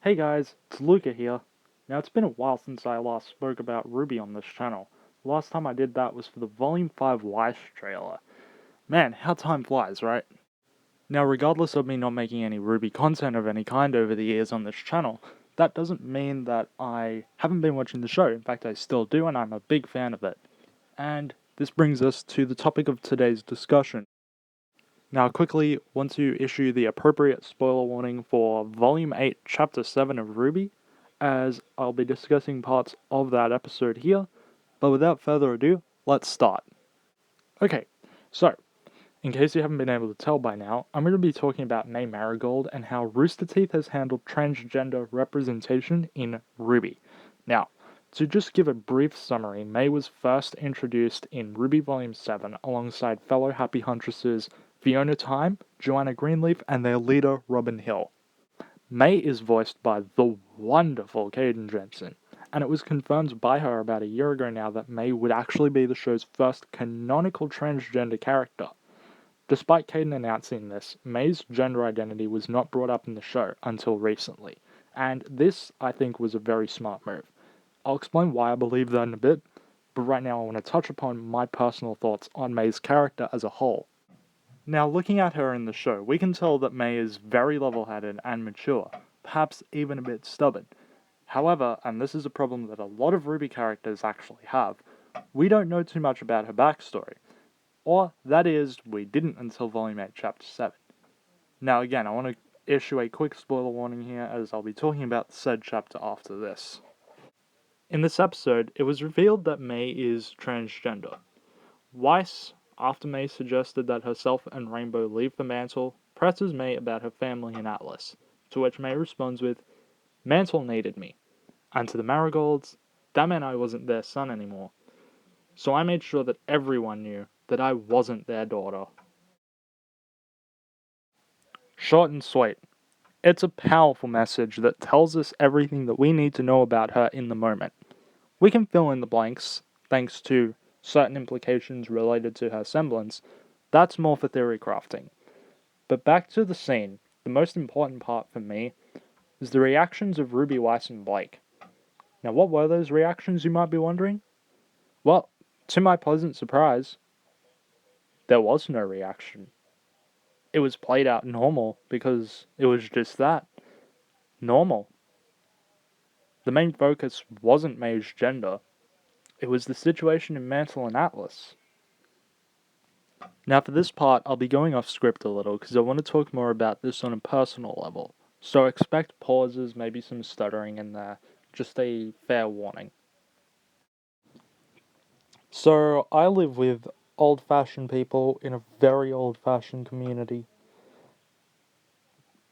Hey guys, it's Luca here. Now it's been a while since I last spoke about Ruby on this channel. The last time I did that was for the Volume 5 Weiss trailer. Man, how time flies, right? Now regardless of me not making any Ruby content of any kind over the years on this channel, that doesn't mean that I haven't been watching the show. In fact, I still do, and I'm a big fan of it. And this brings us to the topic of today's discussion. Now, quickly, want to issue the appropriate spoiler warning for Volume 8, Chapter 7 of Ruby, as I'll be discussing parts of that episode here, but without further ado, let's start. Okay, so, in case you haven't been able to tell by now, I'm going to be talking about May Marigold and how Rooster Teeth has handled transgender representation in Ruby. Now, to just give a brief summary, May was first introduced in Ruby Volume 7 alongside fellow Happy Huntresses Fiona Time, Joanna Greenleaf, and their leader Robin Hill. May is voiced by the wonderful Kdin Jensen, and it was confirmed by her about a year ago now that May would actually be the show's first canonical transgender character. Despite Kdin announcing this, May's gender identity was not brought up in the show until recently, and this, I think, was a very smart move. I'll explain why I believe that in a bit, but right now I want to touch upon my personal thoughts on May's character as a whole. Now, looking at her in the show, we can tell that May is very level-headed and mature, perhaps even a bit stubborn. However, and this is a problem that a lot of Ruby characters actually have, we don't know too much about her backstory. Or, that is, we didn't until Volume 8, Chapter 7. Now again, I want to issue a quick spoiler warning here, as I'll be talking about said chapter after this. In this episode, it was revealed that May is transgender. Weiss, after May suggested that herself and Rainbow leave the mantle, presses May about her family in Atlas, to which May responds with, "Mantle needed me," and to the Marigolds, that meant I wasn't their son anymore. So I made sure that everyone knew that I wasn't their daughter. Short and sweet. It's a powerful message that tells us everything that we need to know about her in the moment. We can fill in the blanks, thanks to certain implications related to her semblance. That's more for theory crafting. But back to the scene, the most important part for me is the reactions of Ruby, Weiss, and Blake. Now, what were those reactions, you might be wondering? Well, to my pleasant surprise, there was no reaction. It was played out normal because it was just that. Normal. The main focus wasn't May's gender. It was the situation in Mantle and Atlas. Now for this part, I'll be going off script a little because I want to talk more about this on a personal level. So expect pauses, maybe some stuttering in there. Just a fair warning. So I live with old-fashioned people in a very old-fashioned community.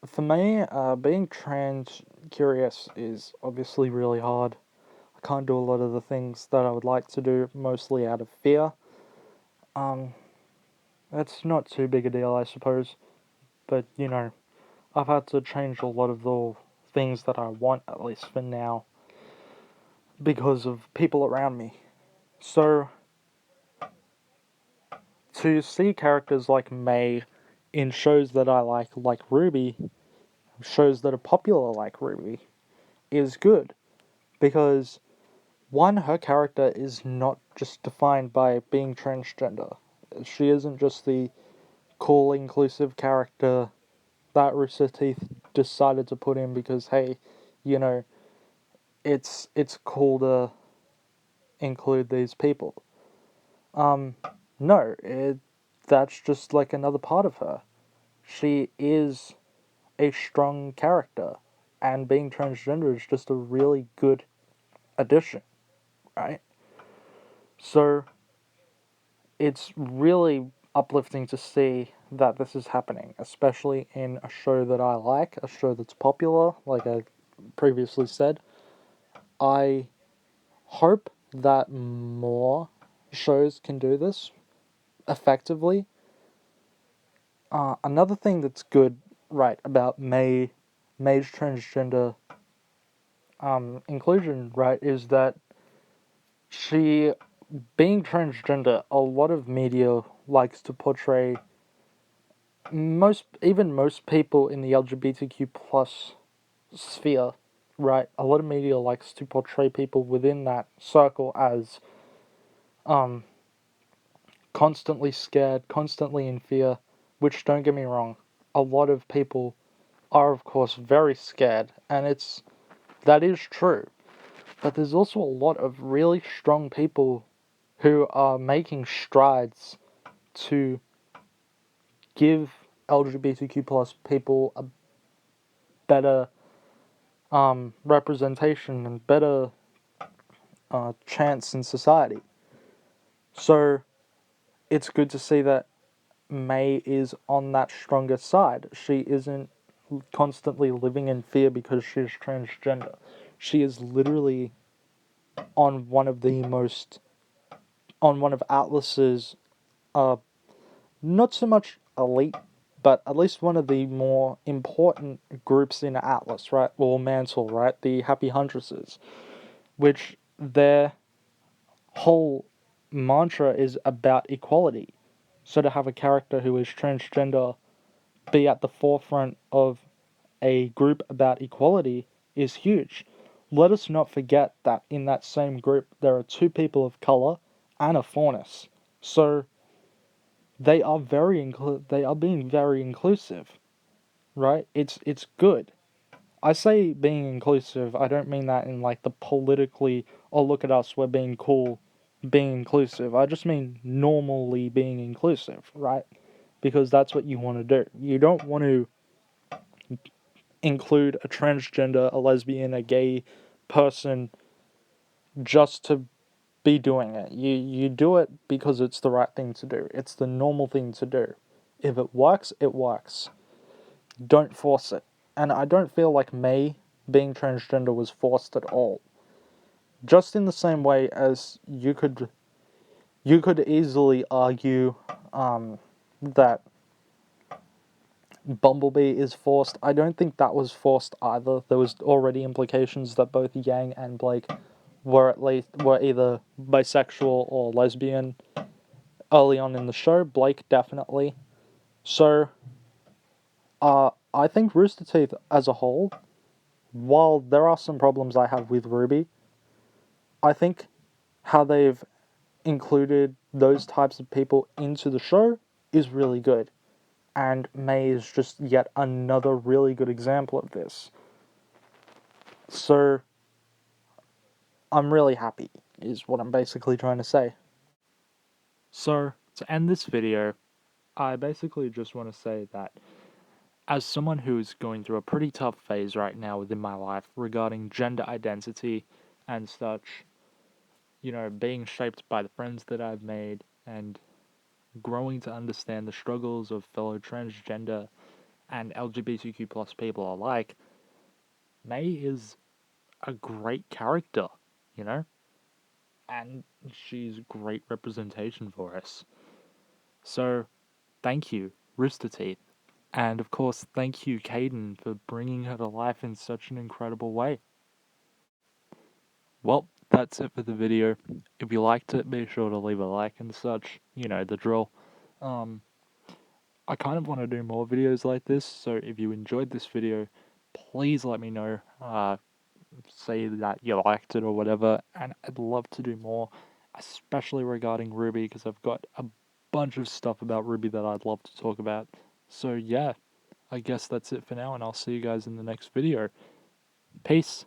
For me, being trans-curious is obviously really hard. I can't do a lot of the things that I would like to do, mostly out of fear. That's not too big a deal, I suppose. But, I've had to change a lot of the things that I want, at least for now, because of people around me. So, to see characters like May in shows that I like Ruby, shows that are popular like Ruby, is good. Because, one, her character is not just defined by being transgender. She isn't just the cool, inclusive character that Rooster Teeth decided to put in because, hey, it's cool to include these people. No, that's just like another part of her. She is a strong character, and being transgender is just a really good addition, right? So, it's really uplifting to see that this is happening, especially in a show that I like, a show that's popular, like I previously said. I hope that more shows can do this effectively. Another thing that's good, right, about May's transgender inclusion, right, is that she, being transgender, a lot of media likes to portray most people in the LGBTQ plus sphere right? A lot of media likes to portray people within that circle as um, constantly scared, constantly in fear, which, don't get me wrong, a lot of people are, of course, very scared, and that is true. But there's also a lot of really strong people who are making strides to give LGBTQ plus people a better representation and better chance in society. So it's good to see that May is on that stronger side. She isn't constantly living in fear because she's transgender. She is literally on one of Atlas's not so much elite, but at least one of the more important groups in Atlas, right? Or Mantle, right? The Happy Huntresses, which their whole mantra is about equality. So to have a character who is transgender be at the forefront of a group about equality is huge. Let us not forget that in that same group there are two people of color and a faunus. So they are being very inclusive, right? It's good. I say being inclusive, I don't mean that in like the politically, oh look at us, we're being cool, being inclusive. I just mean normally being inclusive, right? Because that's what you want to do. You don't want to include a transgender, a lesbian, a gay person just to be doing it. You do it because it's the right thing to do. It's the normal thing to do. If it works, it works. Don't force it. And I don't feel like May being transgender was forced at all. Just in the same way as you could easily argue that Bumblebee is forced. I don't think that was forced either. There was already implications that both Yang and Blake were either bisexual or lesbian early on in the show. Blake definitely. So I think Rooster Teeth as a whole, while there are some problems I have with Ruby, I think how they've included those types of people into the show is really good. And May is just yet another really good example of this. So I'm really happy, is what I'm basically trying to say. So, to end this video, I basically just want to say that as someone who is going through a pretty tough phase right now within my life regarding gender identity and such, being shaped by the friends that I've made and growing to understand the struggles of fellow transgender and LGBTQ plus people alike, May is a great character, you know? And she's great representation for us. So, thank you, Rooster Teeth. And of course, thank you, Kdin, for bringing her to life in such an incredible way. Well, that's it for the video. If you liked it, be sure to leave a like and such. You know the drill. Um, I kind of want to do more videos like this, so if you enjoyed this video, please let me know. Say that you liked it or whatever, and I'd love to do more, especially regarding Ruby, because I've got a bunch of stuff about Ruby that I'd love to talk about. So yeah, I guess that's it for now, and I'll see you guys in the next video. Peace.